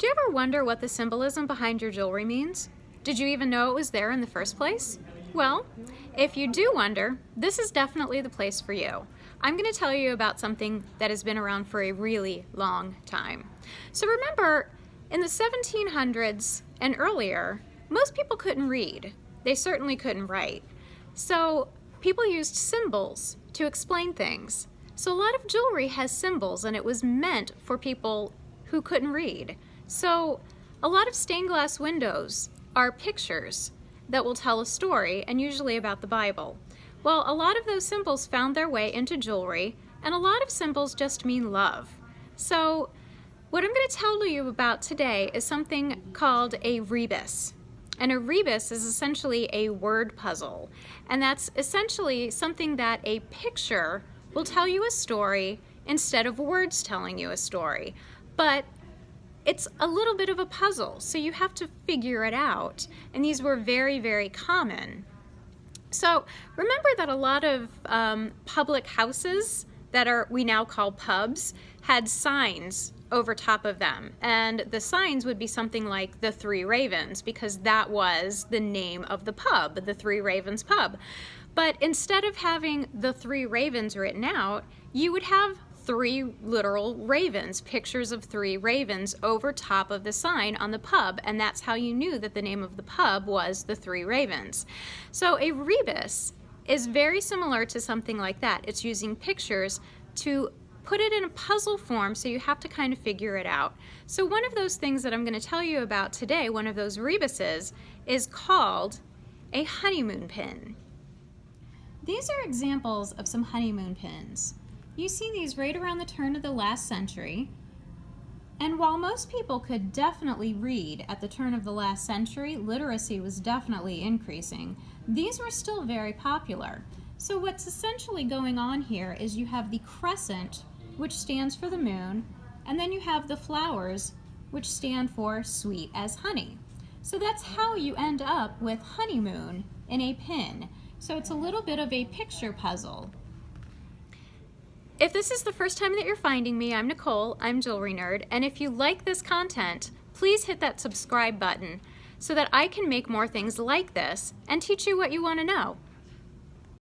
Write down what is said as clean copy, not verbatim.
Do you ever wonder what the symbolism behind your jewelry means? Did you even know it was there in the first place? Well, if you do wonder, this is definitely the place for you. I'm going to tell you about something that has been around for a really long time. So remember, in the 1700s and earlier, most people couldn't read. They certainly couldn't write. So people used symbols to explain things. So a lot of jewelry has symbols, and it was meant for people who couldn't read. So a lot of stained glass windows are pictures that will tell a story, and usually about the Bible. Well, a lot of those symbols found their way into jewelry, and a lot of symbols just mean love. So what I'm going to tell you about today is something called a rebus. And a rebus is essentially a word puzzle. And that's essentially something that a picture will tell you a story instead of words telling you a story. But it's a little bit of a puzzle, so you have to figure it out. And these were very, very common. So remember that a lot of public houses that we now call pubs had signs over top of them, and the signs would be something like the Three Ravens, because that was the name of the pub, the Three Ravens pub. But instead of having the Three Ravens written out, you would have three literal ravens, pictures of three ravens over top of the sign on the pub, and that's how you knew that the name of the pub was the Three Ravens. So a rebus is very similar to something like that. It's using pictures to put it in a puzzle form, so you have to kind of figure it out. So one of those things that I'm going to tell you about today, one of those rebuses, is called a honeymoon pin. These are examples of some honeymoon pins. You see these right around the turn of the last century, and while most people could definitely read at the turn of the last century, literacy was definitely increasing, these were still very popular. So what's essentially going on here is you have the crescent, which stands for the moon, and then you have the flowers, which stand for sweet as honey. So that's how you end up with honeymoon in a pin. So it's a little bit of a picture puzzle. If this is the first time that you're finding me, I'm Nicole, I'm Jewelry Nerd, and if you like this content, please hit that subscribe button so that I can make more things like this and teach you what you want to know.